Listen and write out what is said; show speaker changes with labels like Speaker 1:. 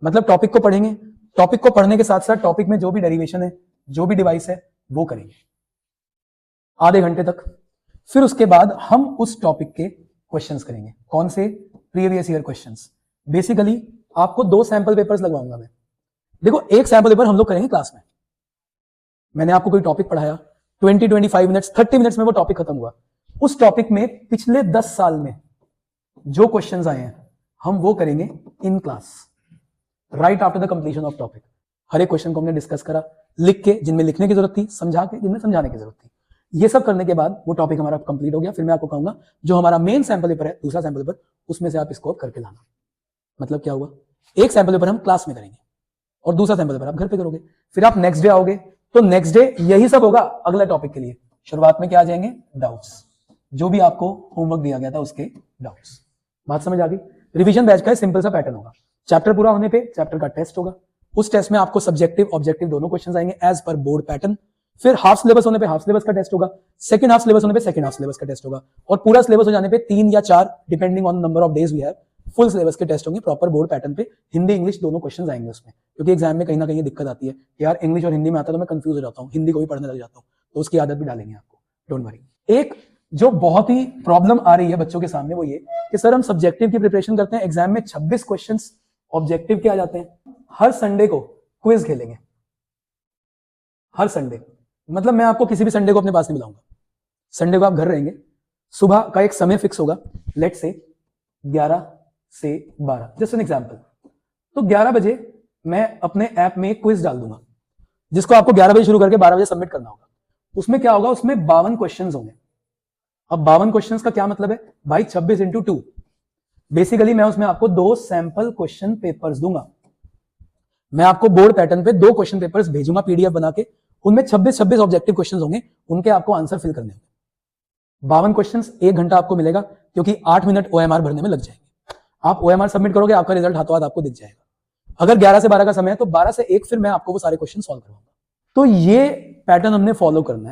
Speaker 1: मतलब टॉपिक को पढ़ेंगे, टॉपिक को पढ़ने के साथ साथ टॉपिक में जो भी डेरिवेशन है, जो भी डिवाइस है, वो करेंगे आधे घंटे तक। फिर उसके बाद हम उस टॉपिक के क्वेश्चंस करेंगे। कौन से? Previous year questions. बेसिकली आपको 2 सैंपल पेपर्स लगवाऊंगा मैं। देखो, एक सैंपल पेपर हम लोग करेंगे क्लास में। मैंने आपको कोई टॉपिक पढ़ाया, 20-25 मिनट्स, 30 मिनट्स में वो टॉपिक खत्म हुआ। उस टॉपिक में पिछले 10 साल में जो क्वेश्चंस आए हैं हम वो करेंगे in class, right after the completion of topic. हर एक क्वेश्चन को हमने डिस्कस करा, लिख के, जिनमें लिखने की जरूरत थी, समझा के, जिनमें समझाने की जरूरत थी। ये सब करने के बाद वो टॉपिक हमारा कंप्लीट हो गया। फिर मैं आपको कहूंगा जो हमारा मेन सैंपल पेपर है, दूसरा सैंपल पेपर, उसमें से आप इसको करके लाना। मतलब क्या हुआ? एक सैंपल पेपर हम क्लास में करेंगे और दूसरा सैंपल पेपर आप घर पे करोगे। फिर आप नेक्स्ट डे आओगे तो नेक्स्ट डे यही सब होगा अगला टॉपिक के लिए। शुरुआत में क्या आ जाएंगे? डाउट्स, जो भी आपको होमवर्क दिया गया था उसके डाउट्स। बात समझ आ गई? रिवीजन बैच का सिंपल सा पैटर्न होगा। चैप्टर पूरा होने पे चैप्टर का टेस्ट होगा। उस टेस्ट में आपको सब्जेक्टिव ऑब्जेक्टिव दोनों क्वेश्चंस आएंगे एज पर बोर्ड पैटर्न। फिर हाफ सिलेबस होने पे हाफ सिलेबस का टेस्ट होगा, सेकंड हाफ सिलेबस होने पे सेकंड हाफ सिलेबस का टेस्ट होगा, और पूरा सिलेबस हो जाने पे 3 या 4 depending on number of days we have, full syllabus के टेस्ट होंगे प्रॉपर बोर्ड पैटर्न पे। हिंदी इंग्लिश दोनों क्वेश्चंस आएंगे उसमें, क्योंकि एग्जाम में कहीं ना कहीं दिक्कत आती है कि यार इंग्लिश और हिंदी में आता है तो मैं कंफ्यूज हो जाता हूँ, हिंदी को भी पढ़ने लग जाता हूँ, तो उसकी आदत भी डालेंगे आपको, डोंट वरी। एक जो बहुत ही प्रॉब्लम आ रही है बच्चों के सामने वो ये कि सर हम सब्जेक्टिव की प्रिपरेशन करते हैं, एग्जाम में 26 क्वेश्चंस ऑब्जेक्टिव के आ जाते हैं, हर संडे को क्विज खेलेंगे, हर संडे। मतलब मैं आपको किसी भी संडे को अपने पास नहीं बुलाऊंगा, संडे को आप घर रहेंगे, सुबह का एक समय फिक्स होगा, लेट से 11 से 12, जस्ट एन एग्जांपल। तो 11 बजे मैं अपने ऐप में एक क्विज डाल दूंगा जिसको आपको 11 बजे शुरू करके 12 बजे सबमिट करना होगा। उसमें क्या होगा? उसमें 52 क्वेश्चंस होंगे। अब 52 क्वेश्चंस का क्या मतलब है भाई? 26 इंटू 2। बेसिकली मैं उसमें आपको 2 सैंपल क्वेश्चन पेपर्स दूंगा। मैं आपको बोर्ड पैटर्न पे 2 क्वेश्चन पेपर्स भेजूंगा पीडीएफ बना के, उनमें 26 ऑब्जेक्टिव क्वेश्चंस होंगे, उनके आपको आंसर फिल करने होंगे। 52 क्वेश्चंस, 1 घंटा आपको मिलेगा, क्योंकि 8 मिनट ओएमआर भरने में लग जाएंगे। आप ओएमआर सबमिट करोगे, आपका रिजल्ट हाथों हाथ आपको दिख जाएगा। अगर 11 से 12 का समय है तो 12 से 1 फिर मैं आपको वो सारे क्वेश्चन सॉल्व करवाऊंगा। तो ये पैटर्न हमने फॉलो करना है।